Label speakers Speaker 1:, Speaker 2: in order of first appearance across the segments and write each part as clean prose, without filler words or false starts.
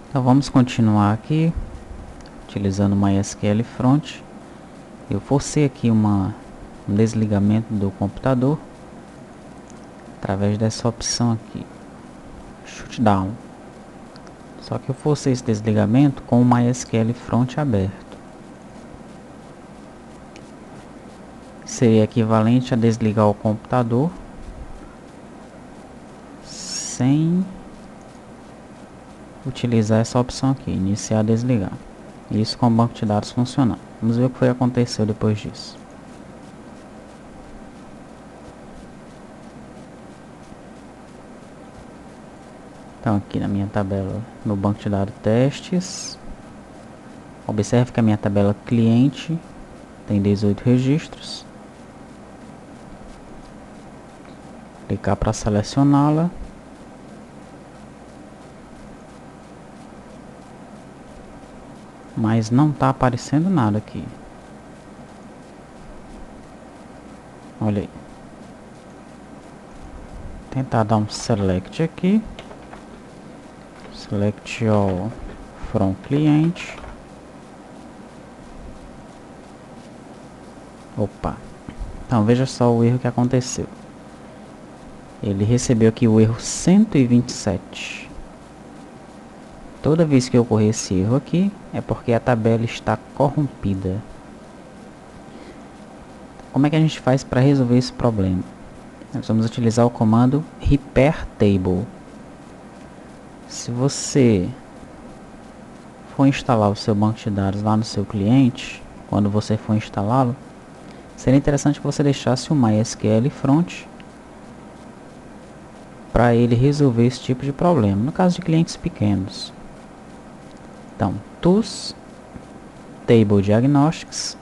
Speaker 1: Então vamos continuar aqui utilizando o MySQL Front. Eu forcei aqui um desligamento do computador através dessa opção aqui, Shutdown. Só que eu forcei esse desligamento com o MySQL Front aberto. Seria equivalente a desligar o computador sem utilizar essa opção aqui, iniciar desligar. Isso com o banco de dados funcionando. Vamos ver o que aconteceu depois disso. Então aqui na minha tabela, no banco de dados testes, observe que a minha tabela cliente tem 18 registros. Clicar para selecioná-la. Mas não está aparecendo nada aqui. Olha aí. Tentar dar um select aqui. Select all from cliente. Opa. Então veja só o erro que aconteceu. Ele recebeu aqui o erro 127. Toda vez que ocorrer esse erro aqui, é porque a tabela está corrompida. Como é que a gente faz para resolver esse problema? Nós vamos utilizar o comando repair table. Se você for instalar o seu banco de dados lá no seu cliente, quando você for instalá-lo, seria interessante que você deixasse o MySQL Front para ele resolver esse tipo de problema, no caso de clientes pequenos. Então, Tools, Table Diagnostics,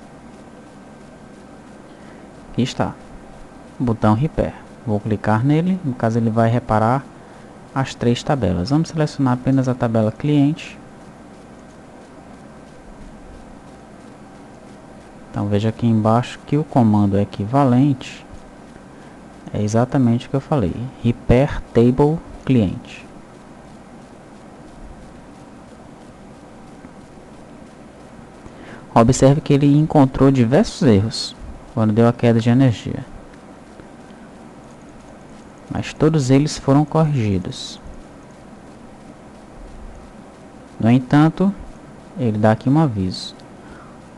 Speaker 1: aqui está, botão Repair. Vou clicar nele, no caso ele vai reparar as 3 tabelas. Vamos selecionar apenas a tabela cliente. Então veja aqui embaixo que o comando equivalente é exatamente o que eu falei, Repair Table Cliente. Observe que ele encontrou diversos erros quando deu a queda de energia, mas todos eles foram corrigidos. No entanto, ele dá aqui um aviso.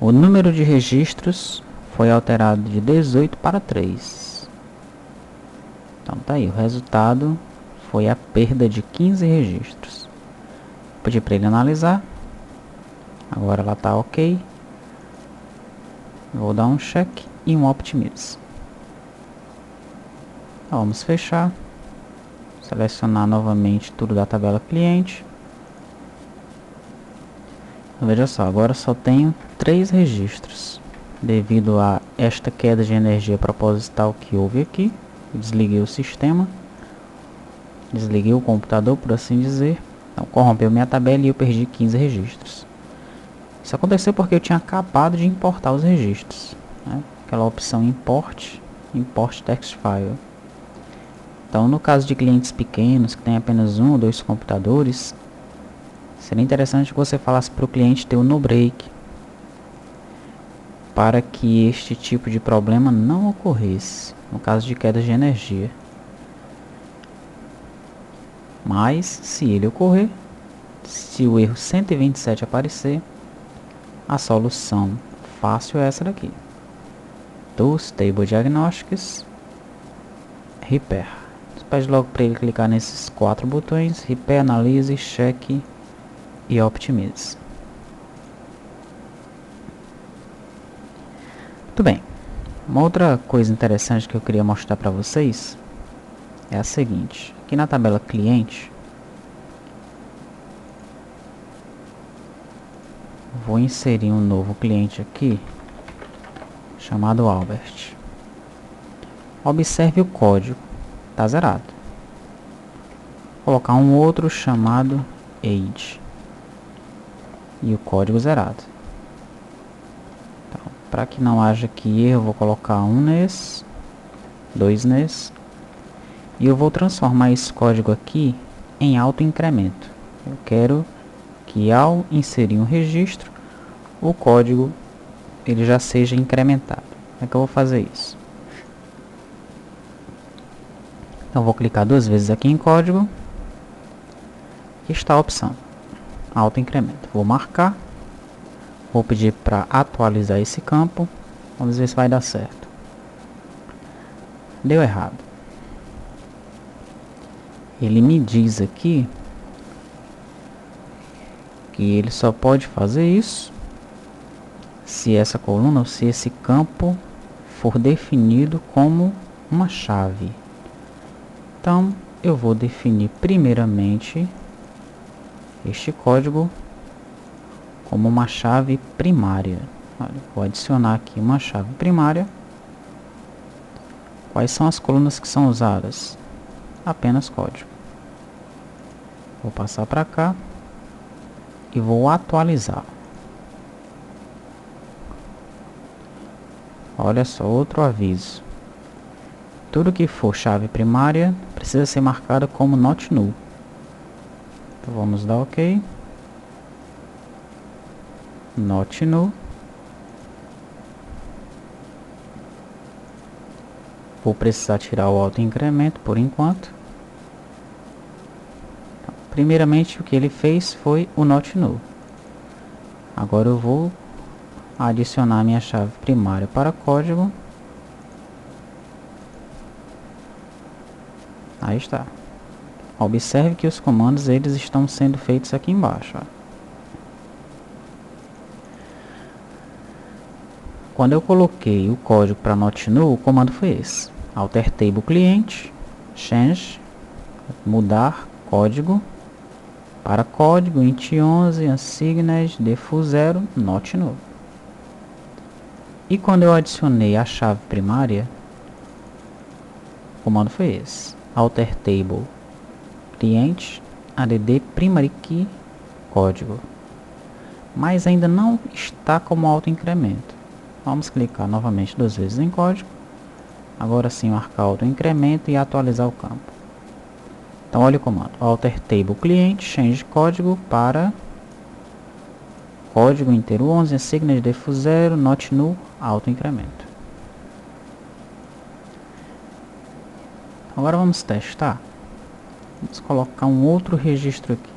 Speaker 1: O número de registros foi alterado de 18 para 3. Então tá aí, o resultado foi a perda de 15 registros. Vou pedir para ele analisar. Agora ela está ok. Vou dar um check e um optimize. Vamos fechar. Selecionar novamente tudo da tabela cliente. Veja só, agora só tenho 3 registros. Devido a esta queda de energia proposital que houve aqui, eu desliguei o sistema. Desliguei o computador, por assim dizer. Então corrompeu minha tabela e eu perdi 15 registros. Isso aconteceu porque eu tinha acabado de importar os registros, né? Aquela opção import text file. Então no caso de clientes pequenos que tem apenas 1 ou 2 computadores, seria interessante que você falasse para o cliente ter o no break, para que este tipo de problema não ocorresse no caso de queda de energia. Mas se ele ocorrer, se o erro 127 aparecer, a solução fácil é essa daqui. Tools, Table Diagnostics, Repair. Você pede logo para ele clicar nesses 4 botões: Repair, Analyse, Check e Optimize. Muito bem. Uma outra coisa interessante que eu queria mostrar para vocês é a seguinte. Aqui na tabela cliente, vou inserir um novo cliente aqui, chamado Albert. Observe o código, está zerado. Vou colocar um outro chamado Age e o código zerado. Então, para que não haja aqui erro, vou colocar 1 nesse, 2 nesse, e eu vou transformar esse código aqui em auto incremento. Eu quero que ao inserir um registro, o código ele já seja incrementado. Como é que eu vou fazer isso? Então vou clicar 2 vezes aqui em código. Aqui está a opção auto-incremento. Vou marcar. Vou pedir para atualizar esse campo. Vamos ver se vai dar certo. Deu errado. Ele me diz aqui que ele só pode fazer isso se essa coluna ou se esse campo for definido como uma chave. Então eu vou definir primeiramente este código como uma chave primária. Olha, vou adicionar aqui uma chave primária. Quais são as colunas que são usadas? Apenas código. Vou passar para cá e vou atualizar. Olha só, outro aviso. Tudo que for chave primária precisa ser marcado como not null. Então vamos dar OK. Not null. Vou precisar tirar o auto-incremento por enquanto. Primeiramente o que ele fez foi o not null. Agora eu vou adicionar minha chave primária para código. Aí está. Observe que os comandos eles estão sendo feitos aqui embaixo. Ó. Quando eu coloquei o código para not null, o comando foi esse: alter table client change, mudar código para código int 11 assigned default 0 not null. E quando eu adicionei a chave primária, o comando foi esse: alter table client add primary key código. Mas ainda não está como auto-incremento. Vamos clicar novamente 2 vezes em código. Agora sim marcar auto-incremento e atualizar o campo. Então olha o comando: alter table client change código para código inteiro 11 assigned default 0 not null auto-incremento. Agora vamos testar. Vamos colocar um outro registro aqui.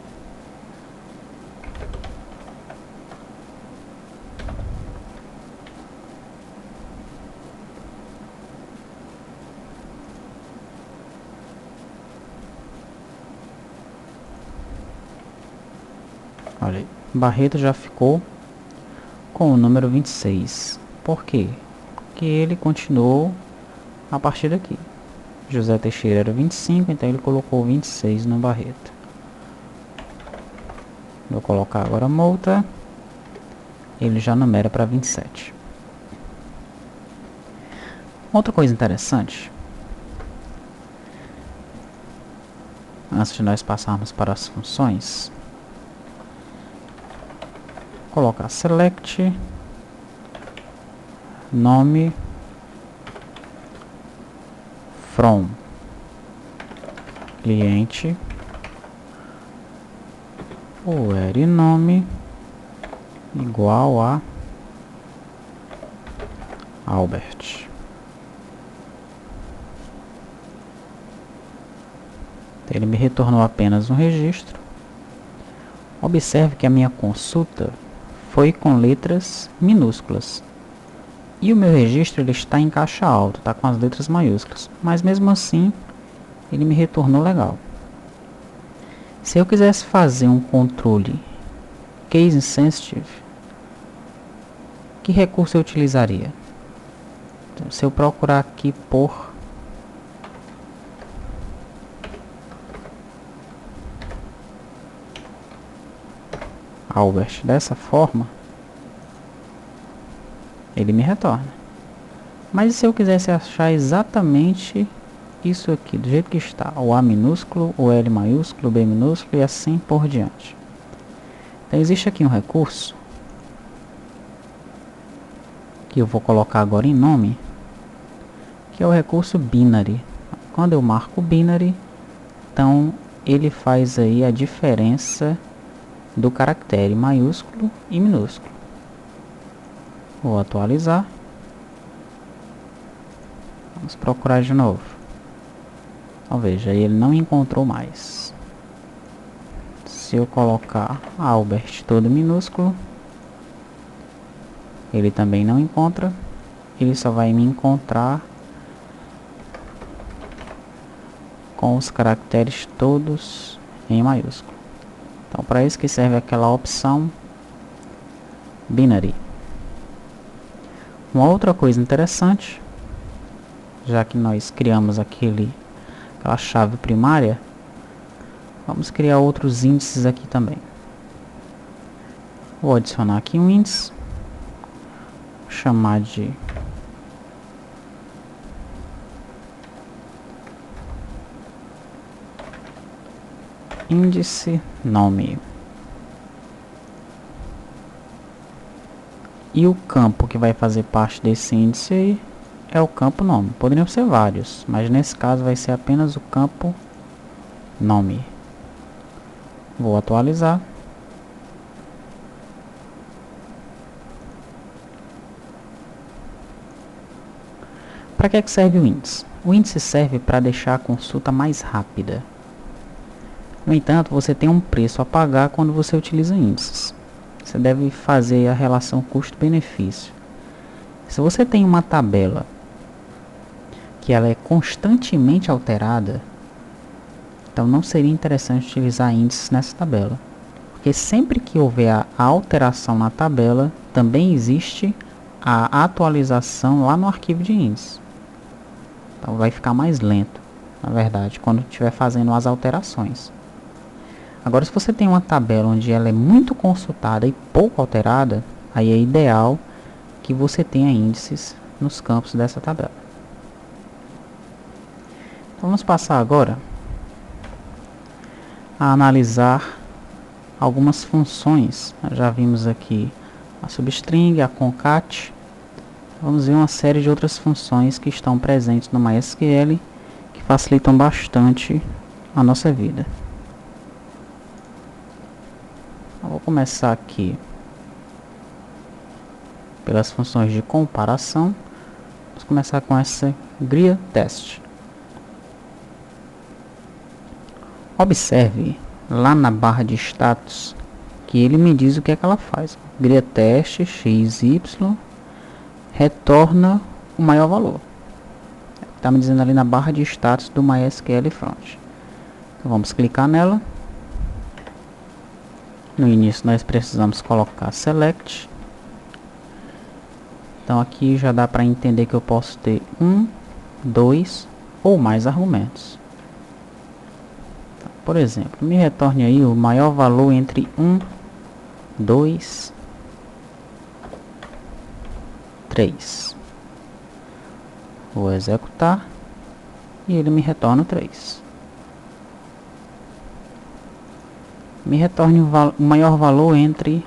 Speaker 1: Olha aí, Barreto já ficou com o número 26. Por quê? Porque ele continuou a partir daqui. José Teixeira era 25, então ele colocou 26 no Barreto. Vou colocar agora a multa. Ele já numera para 27. Outra coisa interessante, antes de nós passarmos para as funções, colocar select nome from cliente where nome igual a Albert. Ele me retornou apenas um registro. Observe que a minha consulta foi com letras minúsculas. E o meu registro ele está em caixa alta, está com as letras maiúsculas. Mas mesmo assim, ele me retornou legal. Se eu quisesse fazer um controle case insensitive, que recurso eu utilizaria? Então, se eu procurar aqui por Albert dessa forma, ele me retorna. Mas se eu quisesse achar exatamente isso aqui, do jeito que está, o A minúsculo, o L maiúsculo, o B minúsculo e assim por diante. Então existe aqui um recurso que eu vou colocar agora em nome, que é o recurso binary. Quando eu marco binary, então ele faz aí a diferença do caractere maiúsculo e minúsculo. Vou atualizar. Vamos procurar de novo. Então veja, ele não encontrou mais. Se eu colocar Albert todo minúsculo, ele também não encontra. Ele só vai me encontrar com os caracteres todos em maiúsculo. Então para isso que serve aquela opção binary. Uma outra coisa interessante, já que nós criamos aquela chave primária, vamos criar outros índices aqui também. Vou adicionar aqui um índice, vou chamar de índice nome. E o campo que vai fazer parte desse índice aí é o campo nome. Poderiam ser vários, mas nesse caso vai ser apenas o campo nome. Vou atualizar. Para que serve o índice? O índice serve para deixar a consulta mais rápida. No entanto, você tem um preço a pagar quando você utiliza índices. Você deve fazer a relação custo-benefício. Se você tem uma tabela que ela é constantemente alterada, então não seria interessante utilizar índices nessa tabela. Porque sempre que houver a alteração na tabela, também existe a atualização lá no arquivo de índice. Então vai ficar mais lento, na verdade, quando estiver fazendo as alterações. Agora, se você tem uma tabela onde ela é muito consultada e pouco alterada, aí é ideal que você tenha índices nos campos dessa tabela. Então, vamos passar agora a analisar algumas funções. Nós já vimos aqui a substring, a concat. Vamos ver uma série de outras funções que estão presentes no MySQL que facilitam bastante a nossa vida. Vou começar aqui pelas funções de comparação. Vamos começar com essa GRIA_test. Observe lá na barra de status que ele me diz o que é que ela faz. GRIA_test xy retorna o maior valor. Está me dizendo ali na barra de status do MySQL Front. Então vamos clicar nela. No início nós precisamos colocar select. Então aqui já dá para entender que eu posso ter 1, 2 ou mais argumentos. Então, por exemplo, me retorne aí o maior valor entre 1, 2, 3. Vou executar e ele me retorna 3. Me retorne o maior valor entre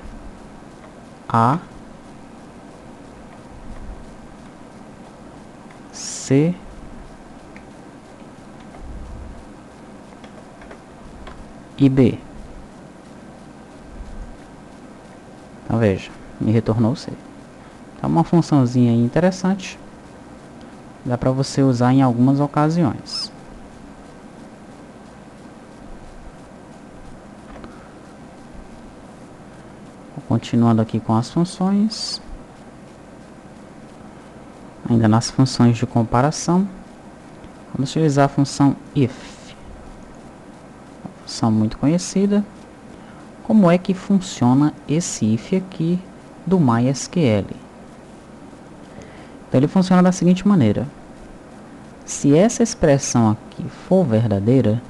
Speaker 1: A, C e B. Então veja, me retornou C. Então uma funçãozinha aí interessante. Dá para você usar em algumas ocasiões. Continuando aqui com as funções. Ainda nas funções de comparação. Vamos utilizar a função if. Uma função muito conhecida. Como é que funciona esse if aqui do MySQL? Então ele funciona da seguinte maneira. Se essa expressão aqui for verdadeira,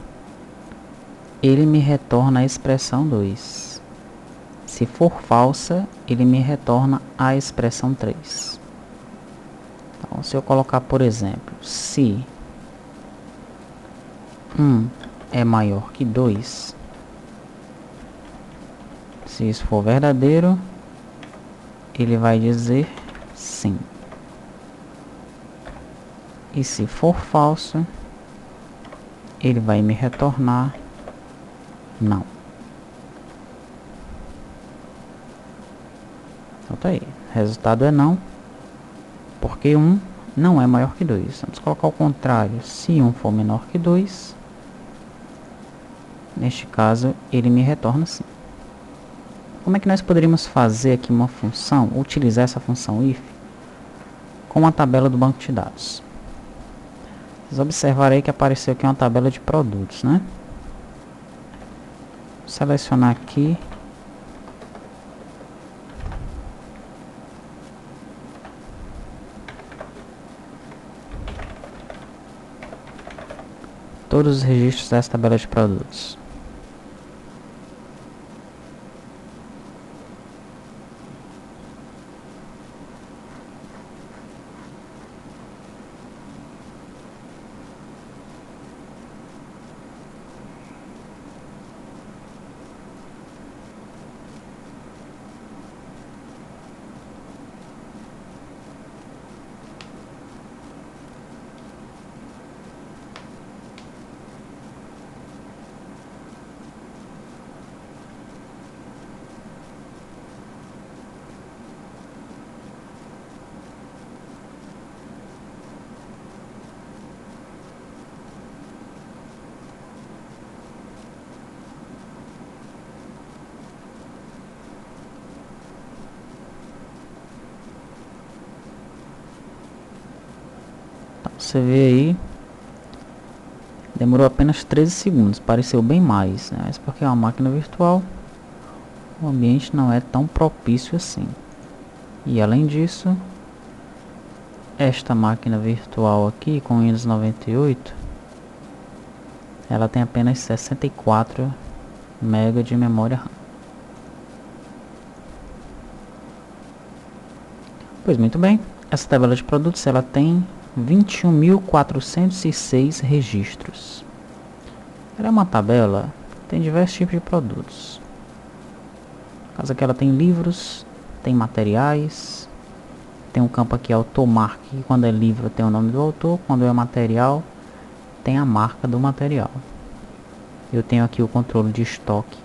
Speaker 1: ele me retorna a expressão 2. Se for falsa, ele me retorna a expressão 3. Então, se eu colocar, por exemplo, se 1 é maior que 2, se isso for verdadeiro, ele vai dizer sim. E se for falso, ele vai me retornar não. Então tá aí, resultado é não, porque 1 não é maior que 2. Vamos colocar o contrário, se 1 for menor que 2, neste caso ele me retorna sim. Como é que nós poderíamos fazer aqui uma função, utilizar essa função if, com a tabela do banco de dados? Vocês observarem aí que apareceu aqui uma tabela de produtos, né? Vou selecionar aqui. Todos os registros dessa tabela de produtos. Você vê aí, demorou apenas 13 segundos, pareceu bem mais, né? Mas porque é uma máquina virtual, o ambiente não é tão propício assim. E além disso, esta máquina virtual aqui com Windows 98, ela tem apenas 64 MB de memória RAM. Pois muito bem, essa tabela de produtos ela tem 21.406 registros. Ela é uma tabela que tem diversos tipos de produtos. No caso aqui ela tem livros, tem materiais, tem um campo aqui automark, que quando é livro tem o nome do autor, quando é material tem a marca do material. Eu tenho aqui o controle de estoque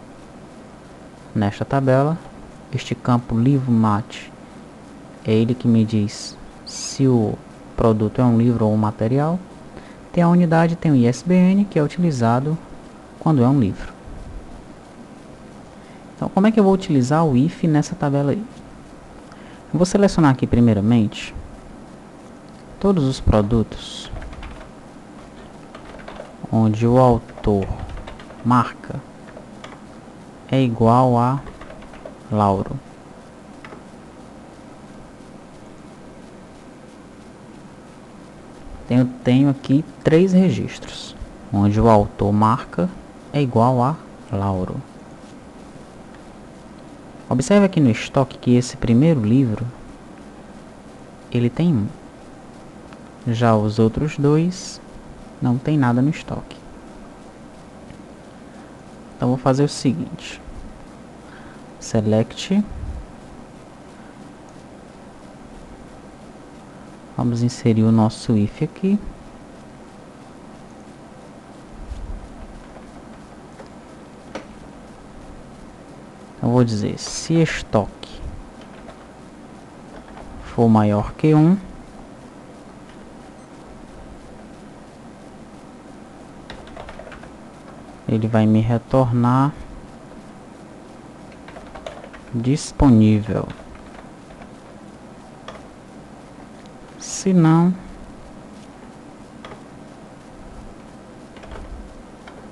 Speaker 1: nesta tabela. Este campo livro mate é ele que me diz se o produto é um livro ou um material. Tem a unidade, tem o ISBN, que é utilizado quando é um livro. Então, como é que eu vou utilizar o if nessa tabela aí? Eu vou selecionar aqui primeiramente todos os produtos onde o autor marca é igual a Lauro. Eu tenho aqui 3 registros onde o autor marca é igual a Lauro. Observe aqui no estoque que esse primeiro livro ele tem 1. Já os outros 2 não tem nada no estoque. Então vou fazer o seguinte: select, vamos inserir o nosso if aqui. Eu vou dizer, se estoque for maior que 1, ele vai me retornar disponível. Se não,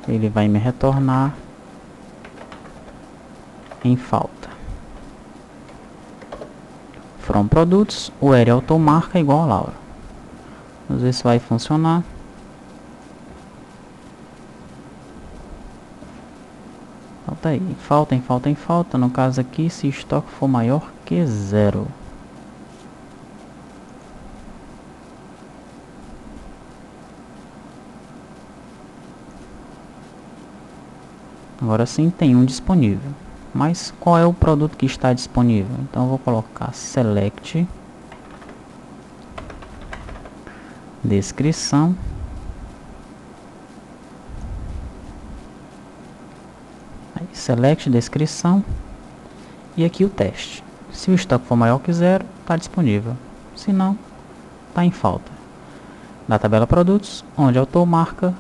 Speaker 1: ele vai me retornar em falta. From produtos, o L automarca é igual a Laura. Vamos ver se vai funcionar. Falta aí, falta em falta. No caso aqui, se estoque for maior que 0. Agora sim tem um disponível. Mas qual é o produto que está disponível? Então eu vou colocar select, descrição, aí, select, descrição, e aqui o teste. Se o estoque for maior que 0, está disponível. Se não, está em falta. Na tabela produtos, onde autor marca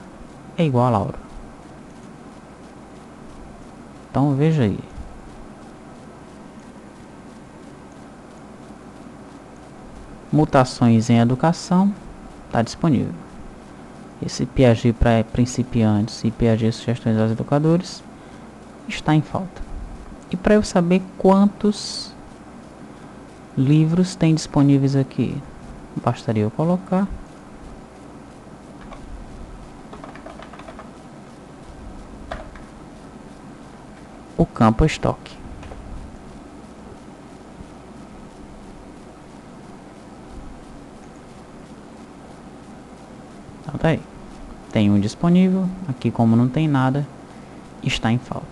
Speaker 1: é igual a Lauro. Então veja aí. Mutações em educação está disponível. Esse Piaget para principiantes e Piaget sugestões aos educadores está em falta. E para eu saber quantos livros tem disponíveis aqui, bastaria eu colocar o campo estoque. Então tá aí. Tem um disponível, aqui como não tem nada, está em falta.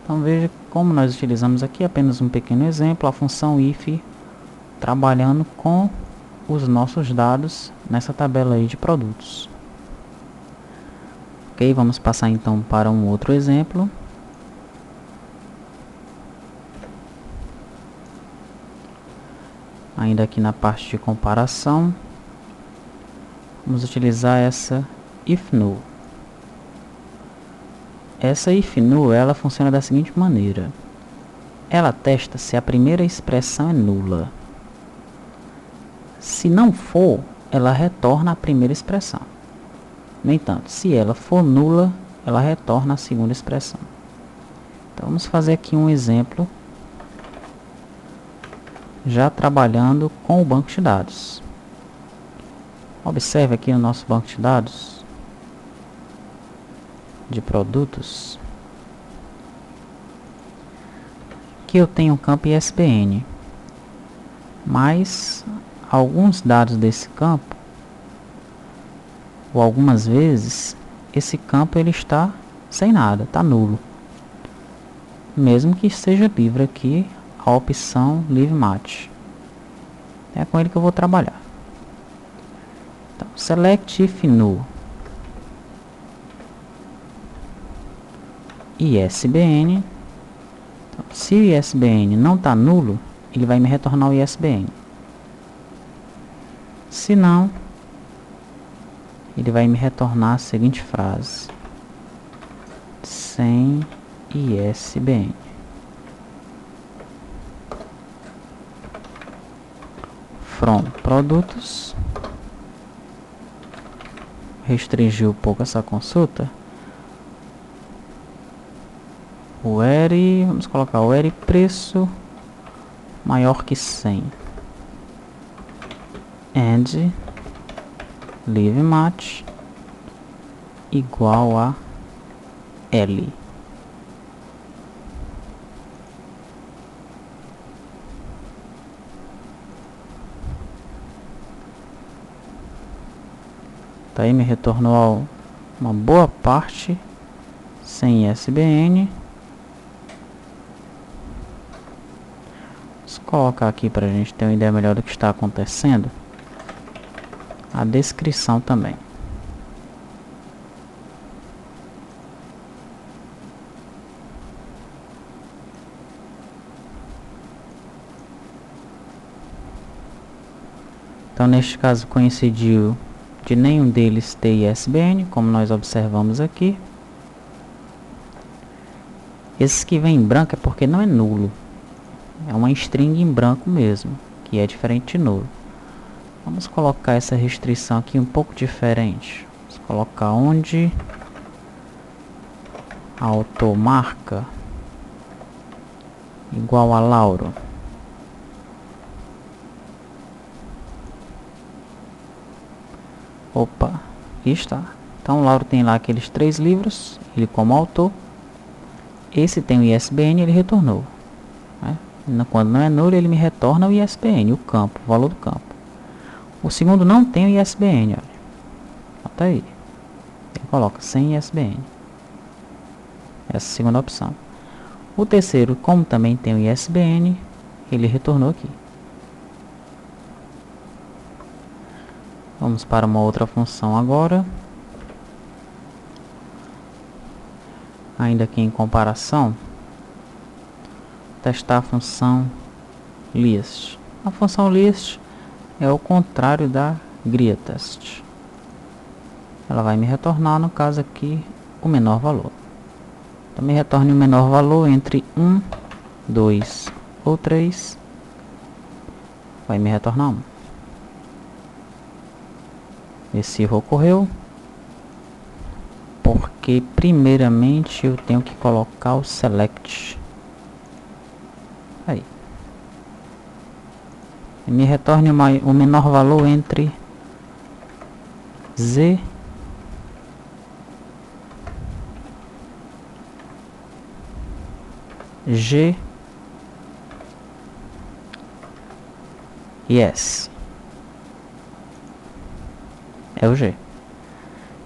Speaker 1: Então veja como nós utilizamos aqui apenas um pequeno exemplo, a função if, trabalhando com os nossos dados nessa tabela aí de produtos. Ok, vamos passar então para um outro exemplo. Ainda aqui na parte de comparação, vamos utilizar essa if null. Essa if null, ela funciona da seguinte maneira. Ela testa se a primeira expressão é nula. Se não for, ela retorna a primeira expressão. No entanto, se ela for nula, ela retorna a segunda expressão. Então vamos fazer aqui um exemplo, já trabalhando com o banco de dados. Observe aqui no nosso banco de dados de produtos que eu tenho um campo ISBN, mas alguns dados desse campo, ou algumas vezes, esse campo ele está sem nada, está nulo, mesmo que esteja livre aqui a opção Leave Match. É com ele que eu vou trabalhar. Então, select if null ISBN. Então, se o ISBN não está nulo, ele vai me retornar o ISBN. Se não, ele vai me retornar a seguinte frase: sem ISBN. From produtos. Restringiu um pouco essa consulta. O ERI, vamos colocar o ERI preço maior que 100. And Leave Match igual a L. Tá aí, me retornou uma boa parte sem ISBN. Vamos colocar aqui para a gente ter uma ideia melhor do que está acontecendo a descrição também. Então, neste caso, coincidiu de nenhum deles ter ISBN, como nós observamos aqui. Esses que vem em branco é porque não é nulo. É uma string em branco mesmo, que é diferente de nulo. Vamos colocar essa restrição aqui um pouco diferente. Vamos colocar onde a automarca igual a Lauro. Opa, aqui está. Então o Lauro tem lá aqueles 3 livros, ele como autor. Esse tem o ISBN, ele retornou, né? Quando não é nulo, ele me retorna o ISBN, o campo, o valor do campo. O segundo não tem o ISBN, olha. Tá aí. Ele coloca sem ISBN. Essa é a segunda opção. O terceiro, como também tem o ISBN, ele retornou aqui. Vamos para uma outra função agora. Ainda aqui em comparação, testar a função list. A função list é o contrário da greatest. Ela vai me retornar, no caso aqui, o menor valor. Então me retorne o menor valor entre 1, 2 ou 3. Vai me retornar 1. Esse erro ocorreu porque primeiramente eu tenho que colocar o select. Aí. E me retorne o menor valor entre Z G e S. É o G.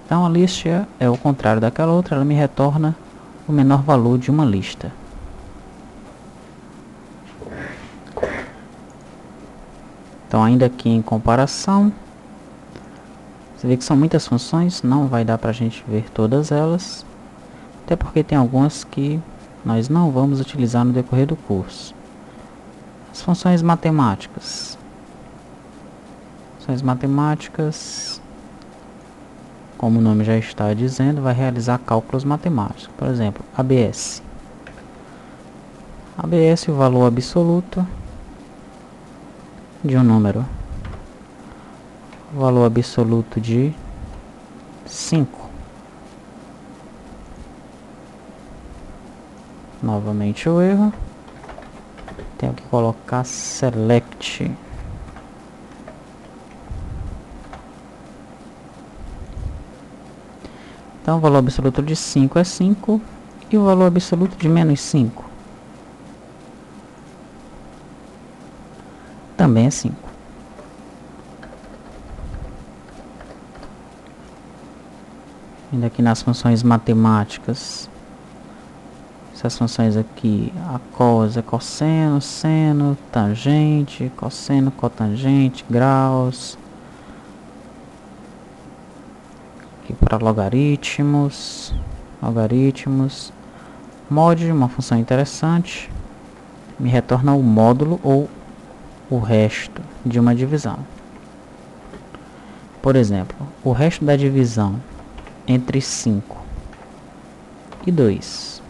Speaker 1: Então a lista é o contrário daquela outra, ela me retorna o menor valor de uma lista. Então ainda aqui em comparação, você vê que são muitas funções, não vai dar para a gente ver todas elas, até porque tem algumas que nós não vamos utilizar no decorrer do curso. As funções matemáticas. Funções matemáticas, como o nome já está dizendo, vai realizar cálculos matemáticos. Por exemplo, ABS. ABS, o valor absoluto de um número. O valor absoluto de 5. Novamente o erro. Tenho que colocar select. Então o valor absoluto de 5 é 5 e o valor absoluto de menos 5 também é 5. Ainda aqui nas funções matemáticas, essas funções aqui, a cos é cosseno, seno, tangente, cosseno, cotangente, graus. Aqui para logaritmos, mod, uma função interessante, me retorna o módulo ou o resto de uma divisão. Por exemplo, o resto da divisão entre 5 e 2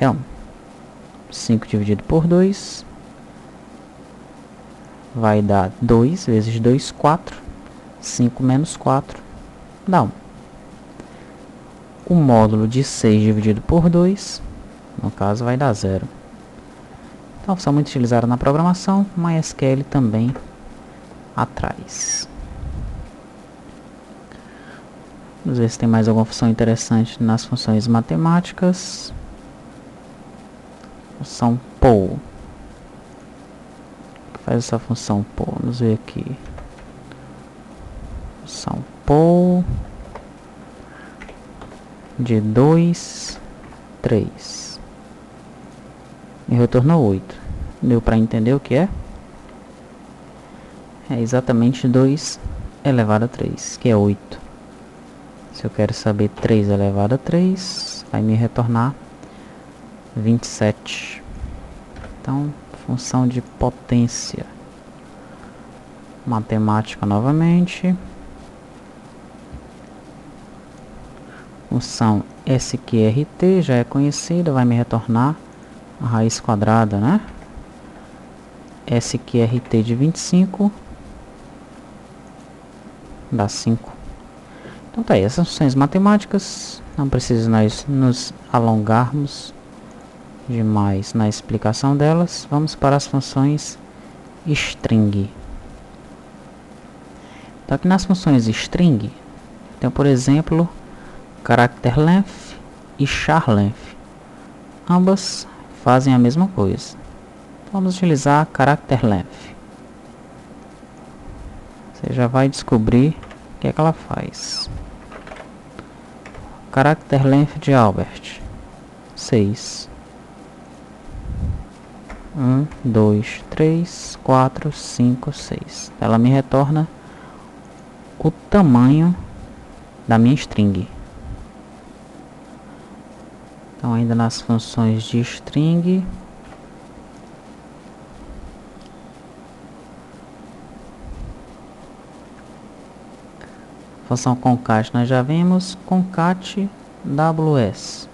Speaker 1: é 1. 5 dividido por 2 vai dar 2 vezes 2, 4. 5 menos 4 dá 1. O módulo de 6 dividido por 2, no caso, vai dar 0. Então, função muito utilizada na programação, MySQL também atrás. Vamos ver se tem mais alguma função interessante nas funções matemáticas. Função poll. O que faz essa função poll? Vamos ver aqui. Função poll de 2, 3. Me retornou 8. Deu para entender o que é? É exatamente 2 elevado a 3, que é 8. Se eu quero saber 3 elevado a 3, vai me retornar 27. Então, função de potência. Matemática novamente. Função sqrt já é conhecida, vai me retornar a raiz quadrada, né? sqrt de 25 dá 5. Então tá aí, essas funções matemáticas, não precisa nós nos alongarmos demais na explicação delas. Vamos para as funções string. Então aqui nas funções string, tem por exemplo character length e char length. Ambas fazem a mesma coisa. Vamos utilizar character length. Você já vai descobrir o que é que ela faz. Character length de Albert, 6. 1, 2, 3, 4, 5, 6. Ela me retorna o tamanho da minha string. Então, ainda nas funções de string, função concat nós já vimos, concat ws.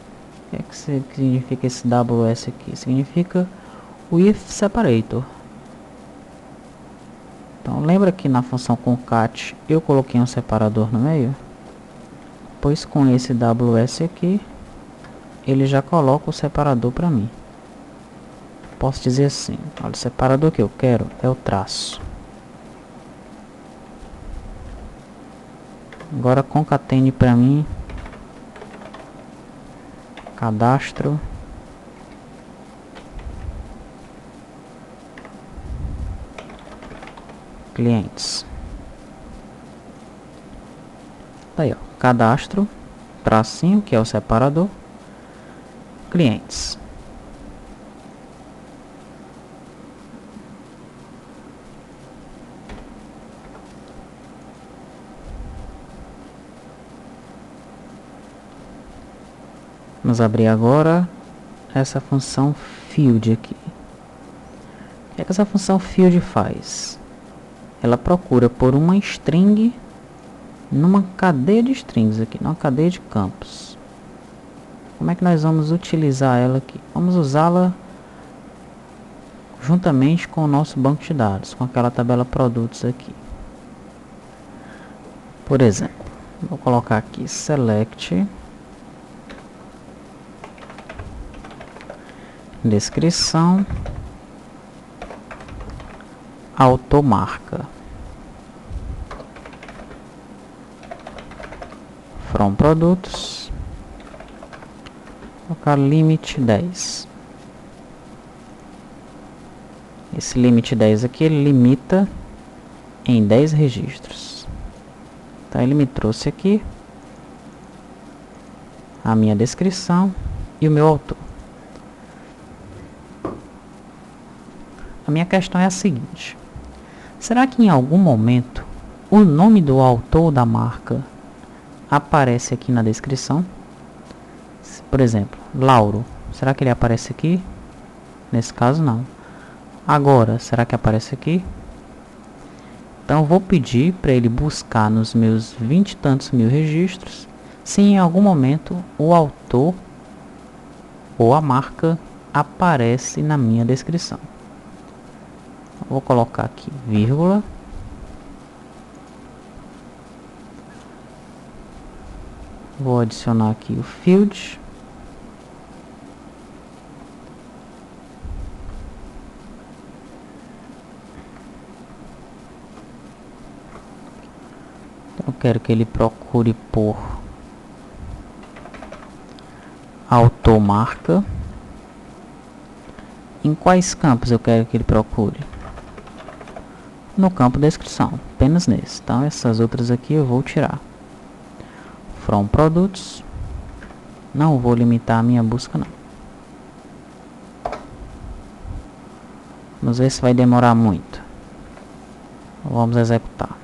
Speaker 1: O que é que significa esse ws aqui? Significa with separator. Então lembra que na função concat eu coloquei um separador no meio? Pois com esse ws aqui, ele já coloca o separador para mim. Posso dizer assim, olha, o separador que eu quero é o traço. Agora concatene para mim cadastro clientes. Tá aí, ó, cadastro, tracinho, que é o separador, clientes. Vamos abrir agora essa função field aqui. O que é que essa função field faz? Ela procura por uma string numa cadeia de strings aqui, numa cadeia de campos. Como é que nós vamos utilizar ela aqui? Vamos usá-la juntamente com o nosso banco de dados, com aquela tabela produtos aqui. Por exemplo, vou colocar aqui select descrição automarca from produtos, colocar limite 10. Esse limite 10 aqui ele limita em 10 registros. Então ele me trouxe aqui a minha descrição e o meu autor. A minha questão é a seguinte: será que em algum momento o nome do autor da marca aparece aqui na descrição? Por exemplo, Lauro, será que ele aparece aqui? Nesse caso não. Agora, será que aparece aqui? Então eu vou pedir para ele buscar nos meus 20 e tantos mil registros se em algum momento o autor ou a marca aparece na minha descrição. Vou colocar aqui vírgula, vou adicionar aqui o field, então eu quero que ele procure por autor marca. Em quais campos eu quero que ele procure? No campo descrição, apenas nesse. Então essas outras aqui eu vou tirar. From produtos, não vou limitar a minha busca não. Vamos ver se vai demorar muito. Vamos executar.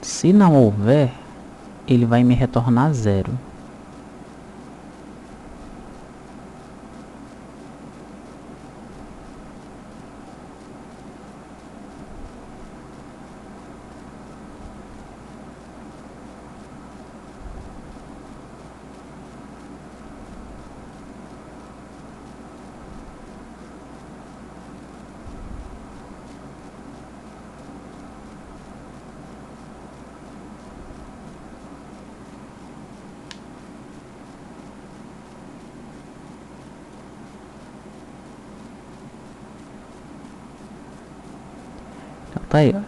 Speaker 1: Se não houver, ele vai me retornar 0. Então tá aí, ó.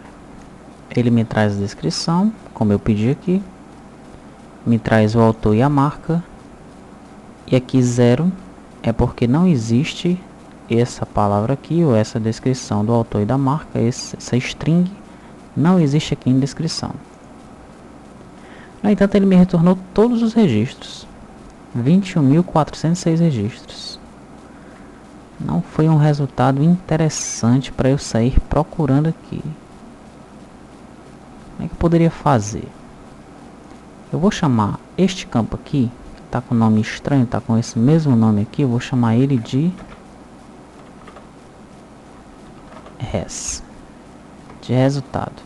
Speaker 1: Ele me traz a descrição, como eu pedi aqui. Me traz o autor e a marca. E aqui 0 é porque não existe essa palavra aqui, ou essa descrição do autor e da marca, essa string, não existe aqui em descrição. No entanto, ele me retornou todos os registros. 21.406 registros. Não foi um resultado interessante para eu sair procurando aqui. Como é que eu poderia fazer? Eu vou chamar este campo aqui, que tá com nome estranho, tá com esse mesmo nome aqui, eu vou chamar ele de res, de resultado.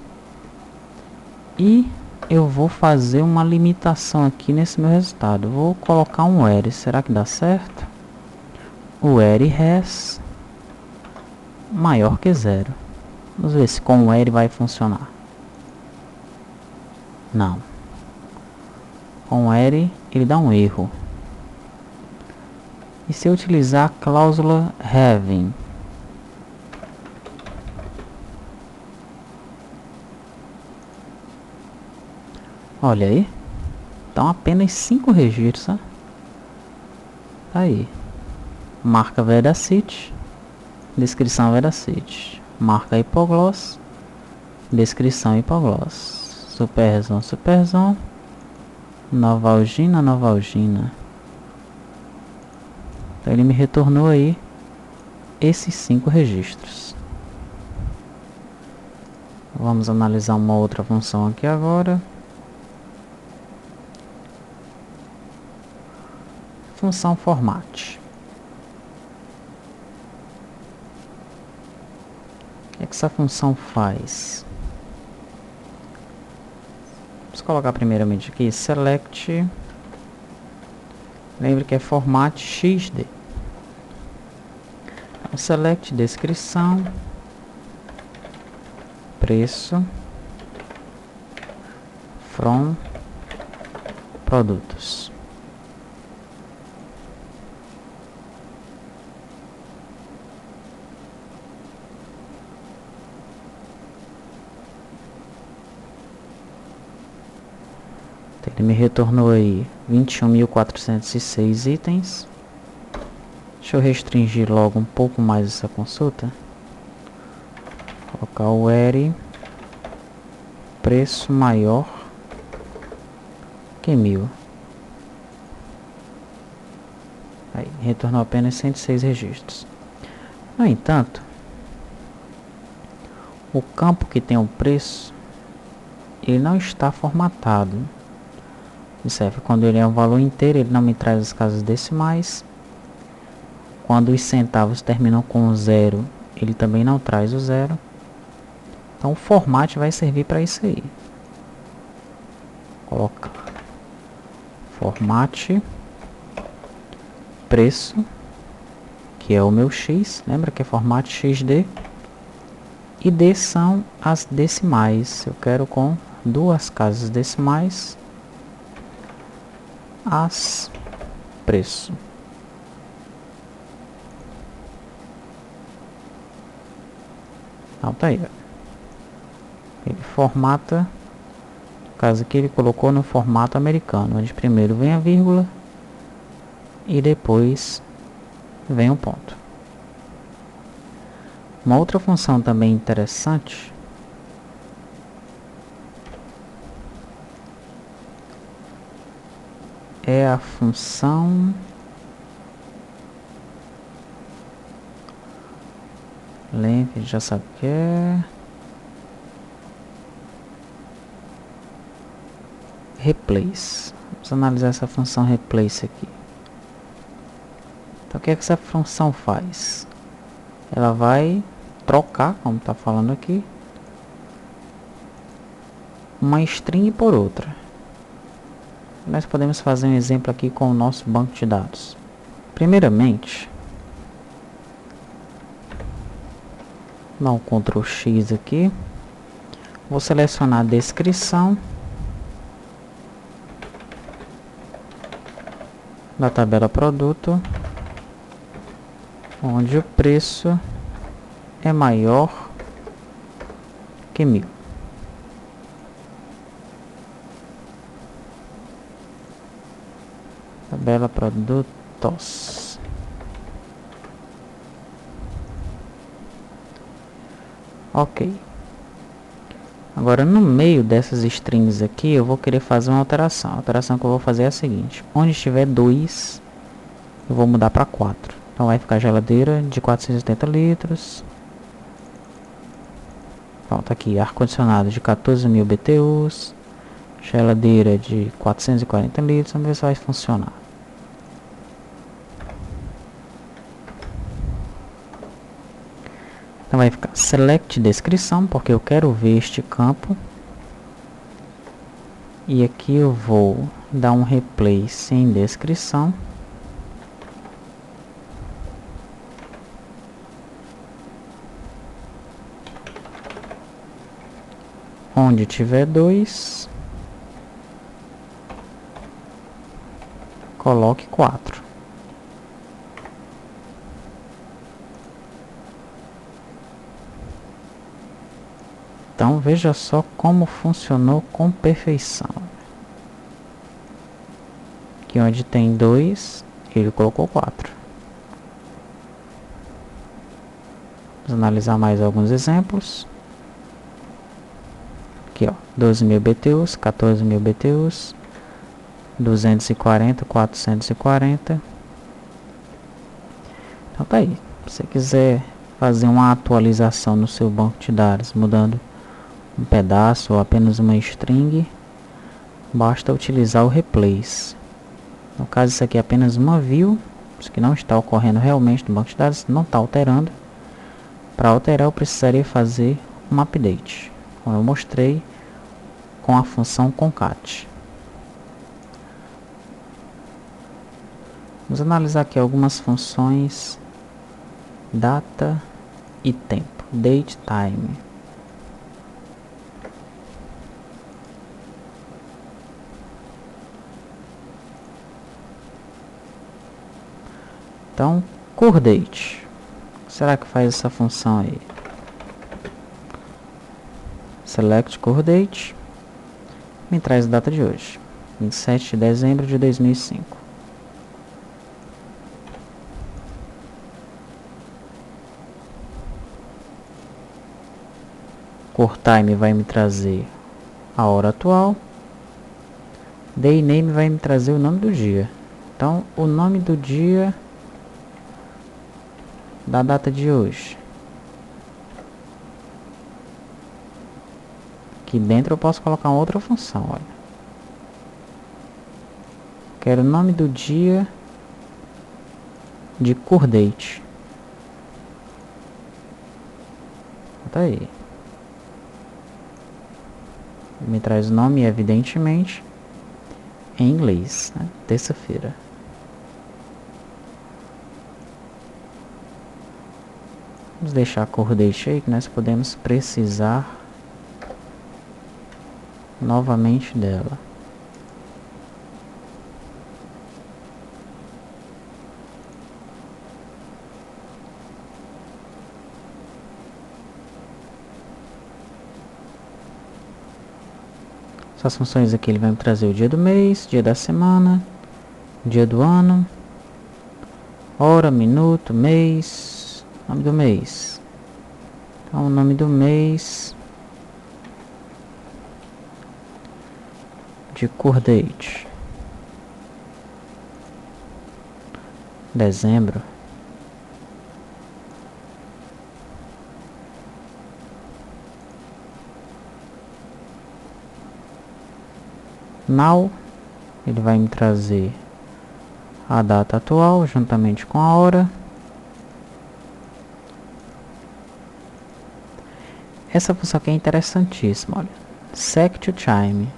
Speaker 1: E eu vou fazer uma limitação aqui nesse meu resultado. Vou colocar um where, será que dá certo? O where res maior que 0. Vamos ver se com o where vai funcionar. Não. Com o where ele dá um erro. E se eu utilizar a cláusula having? Olha aí. Então apenas 5 registros. Tá? Aí. Marca Veracity. Descrição Veracity. Marca Hipogloss. Descrição Hipogloss. Superzon, Superzon. Novalgina, Novalgina. Então ele me retornou aí esses 5 registros. Vamos analisar uma outra função aqui agora. Função format. O que é que essa função faz? Vamos colocar primeiramente aqui select. Lembre que é format xd. Então, select descrição, preço, from produtos. Ele me retornou aí 21.406 itens. Deixa eu restringir logo um pouco mais essa consulta. Colocar o where preço maior que 1000. Aí, retornou apenas 106 registros. No entanto, o campo que tem o preço, ele não está formatado. Observe, quando ele é um valor inteiro, ele não me traz as casas decimais. Quando os centavos terminam com 0, ele também não traz o 0. Então o format vai servir para isso aí. Coloca format preço, que é o meu x, lembra que é format xd, e d são as decimais. Eu quero com 2 casas decimais as preço. Então tá aí, ele formata, no caso aqui ele colocou no formato americano, onde primeiro vem a vírgula e depois vem um ponto. Uma outra função também interessante é a função length, já sabe o que é, replace. Vamos analisar essa função replace aqui. Então o que é que essa função faz? Ela vai trocar, como está falando aqui, uma string por outra. Nós podemos fazer um exemplo aqui com o nosso banco de dados. Primeiramente, dá um Ctrl X aqui, vou selecionar a descrição da tabela produto, onde o preço é maior que 1000. Tabela produtos. Ok. Agora no meio dessas strings aqui eu vou querer fazer uma alteração. A alteração que eu vou fazer é a seguinte: onde estiver 2, eu vou mudar para 4. Então vai ficar geladeira de 480 litros. Pronto, aqui ar-condicionado de 14.000 BTUs. Geladeira de 440 litros. Vamos ver se vai funcionar. Então vai ficar select descrição, porque eu quero ver este campo. E aqui eu vou dar um replay sem descrição. Onde tiver 2, coloque 4. Então veja só como funcionou com perfeição. Aqui onde tem 2, ele colocou 4. Vamos analisar mais alguns exemplos. Aqui ó, 12.000 BTUs, 14.000 BTUs, 240, 440. Então tá aí. Se você quiser fazer uma atualização no seu banco de dados, mudando um pedaço ou apenas uma string, basta utilizar o replace. No caso, isso aqui é apenas uma view, isso que não está ocorrendo realmente no banco de dados, não está alterando. Para alterar, eu precisaria fazer um update, como eu mostrei com a função concat. Vamos analisar aqui algumas funções data e tempo, date, time. Então, curDate. Será que faz essa função aí? Select curDate. Me traz a data de hoje. 27 de dezembro de 2005. CurTime vai me trazer a hora atual. DayName vai me trazer o nome do dia. Então, o nome do dia da data de hoje. Aqui dentro eu posso colocar uma outra função, olha. Quero o nome do dia de curDate. Tá aí. Me traz o nome, evidentemente, em inglês, né? Terça-feira. Vamos deixar a curDate aí, que nós podemos precisar novamente dela. Essas funções aqui ele vai me trazer o dia do mês, dia da semana, dia do ano, hora, minuto, mês, nome do mês. Então o nome do mês de curDate. Dezembro. Now, ele vai me trazer a data atual juntamente com a hora. Essa função aqui é interessantíssima, olha. Set to time.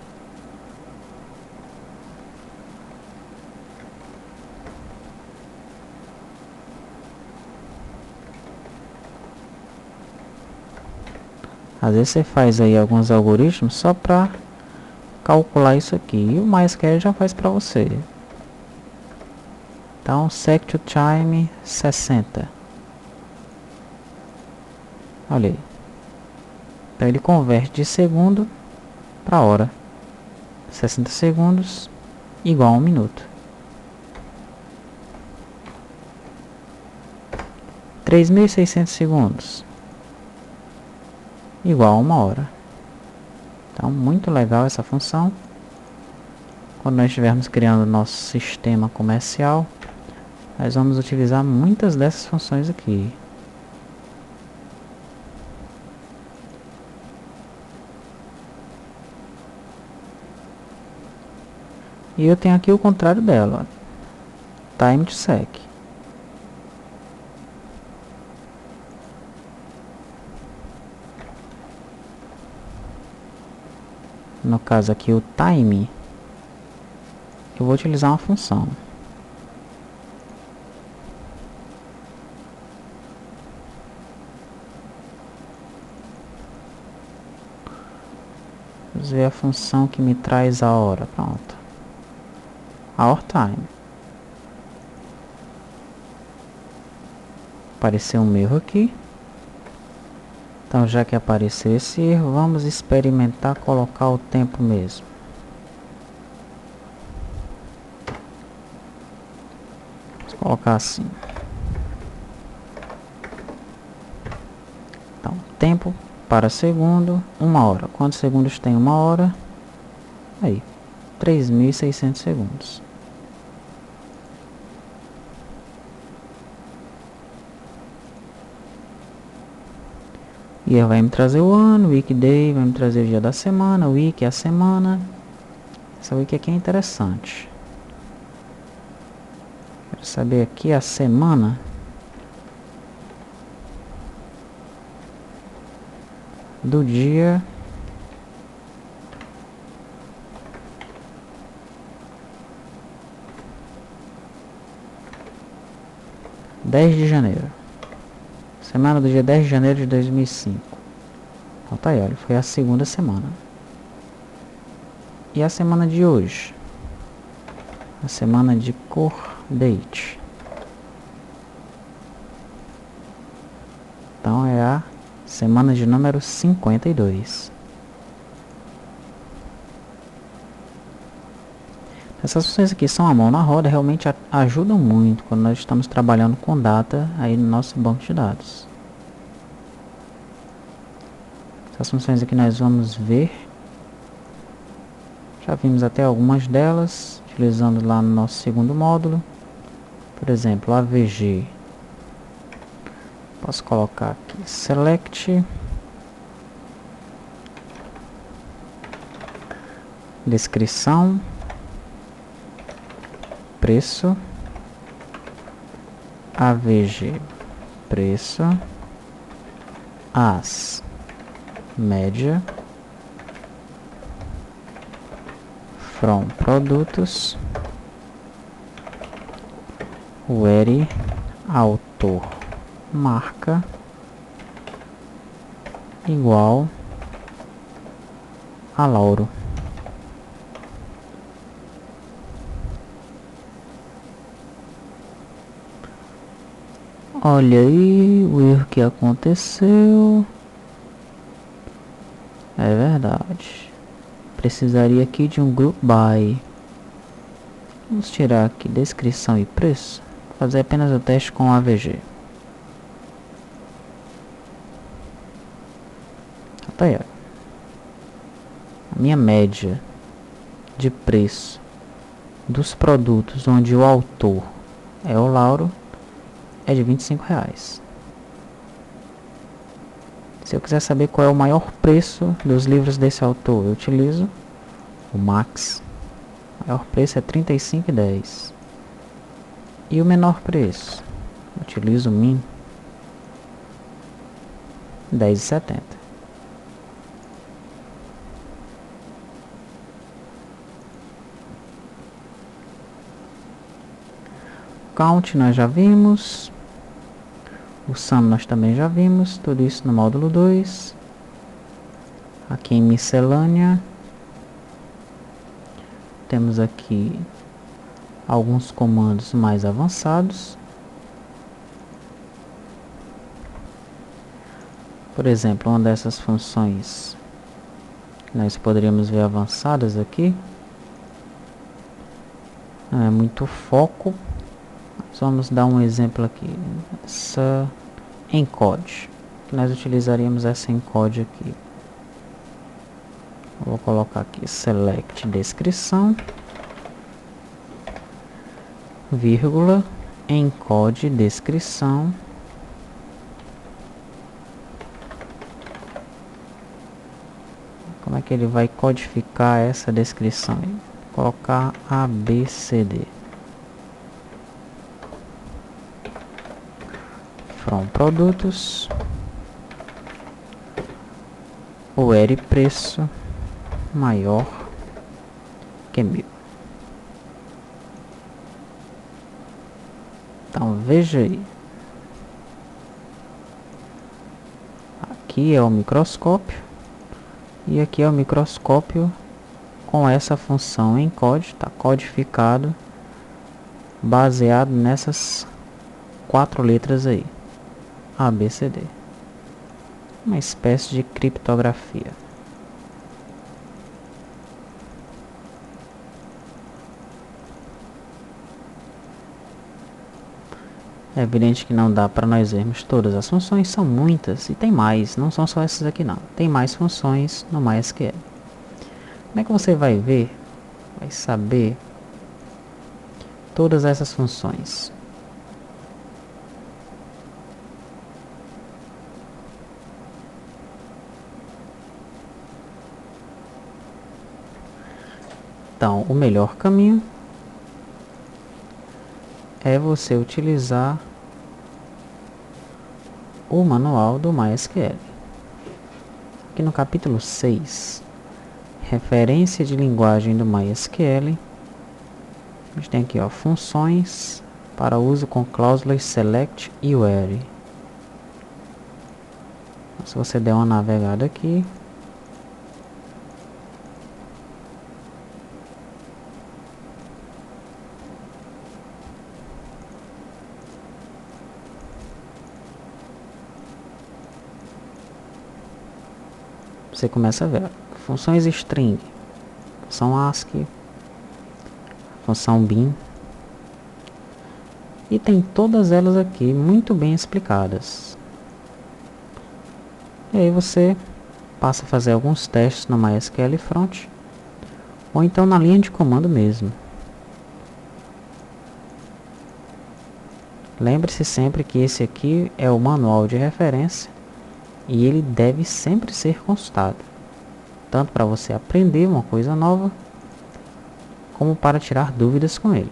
Speaker 1: Às vezes você faz aí alguns algoritmos só para calcular isso aqui, e o MySQL já faz para você. Então, set to time 60. Olha aí. Então ele converte de segundo para hora. 60 segundos igual a 1 minuto. 3.600 segundos igual a 1 hora. Então, muito legal essa função. Quando nós estivermos criando nosso sistema comercial, nós vamos utilizar muitas dessas funções aqui. E eu tenho aqui o contrário dela, ó. Time to sec. No caso aqui o time, eu vou utilizar uma função. Vamos ver a função que me traz a hora. Pronto. Hour time. Apareceu um erro aqui. Então, já que apareceu esse erro, vamos experimentar colocar o tempo mesmo. Vamos colocar assim. Então, tempo para segundo, 1 hora. Quantos segundos tem 1 hora? Aí, 3.600 segundos. E aí vai me trazer o ano, weekday, vai me trazer o dia da semana, week é a semana. Essa week aqui é interessante. Quero saber aqui a semana. Do dia 10 de janeiro. Semana do dia 10 de janeiro de 2005. Então tá aí, olha, foi a segunda semana. E a semana de hoje? A semana de cor date. Então é a semana de número 52. Essas funções aqui são a mão na roda, realmente ajudam muito quando nós estamos trabalhando com data aí no nosso banco de dados. Essas funções aqui nós vamos ver. Já vimos até algumas delas, utilizando lá no nosso segundo módulo. Por exemplo, AVG. Posso colocar aqui select. Descrição. Preço. AVG. Preço. As. Média. From produtos. Where. Autor. Marca. Igual a Lauro. Olha aí o erro que aconteceu. É verdade. Precisaria aqui de um group by. Vamos tirar aqui descrição e preço. Fazer apenas o teste com AVG. Tá aí, ó. A minha média de preço dos produtos onde o autor é o Lauro é de R$25. Se eu quiser saber qual é o maior preço dos livros desse autor, eu utilizo o Max. O maior preço é R$35,10. E o menor preço, eu utilizo o Min, R$10,70. Count nós já vimos. O sum nós também já vimos. Tudo isso no módulo 2. Aqui em miscelânea. Temos aqui alguns comandos mais avançados. Por exemplo, uma dessas funções que nós poderíamos ver avançadas aqui. Não é muito foco. Vamos dar um exemplo aqui. Essa encode. Nós utilizaríamos essa encode aqui. Vou colocar aqui select descrição, vírgula, encode descrição. Como é que ele vai codificar essa descrição? Colocar ABCD. From produtos. O ERI preço maior que 1000. Então veja aí. Aqui é o microscópio. E aqui é o microscópio com essa função encode. Está codificado. Baseado nessas 4 letras aí. ABCD. Uma espécie de criptografia. É evidente que não dá para nós vermos todas as funções, são muitas e tem mais, não são só essas aqui não. Tem mais funções no MySQL. Como é que você vai ver, vai saber todas essas funções? Então, o melhor caminho é você utilizar o manual do MySQL. Aqui no capítulo 6, referência de linguagem do MySQL, a gente tem aqui, ó, funções para uso com cláusulas select e where. Se você der uma navegada aqui, você começa a ver, ó, funções string, função ASCII, função bin, e tem todas elas aqui muito bem explicadas. E aí você passa a fazer alguns testes no MySQL Front, ou então na linha de comando mesmo. Lembre-se sempre que esse aqui é o manual de referência e ele deve sempre ser consultado, tanto para você aprender uma coisa nova, como para tirar dúvidas com ele.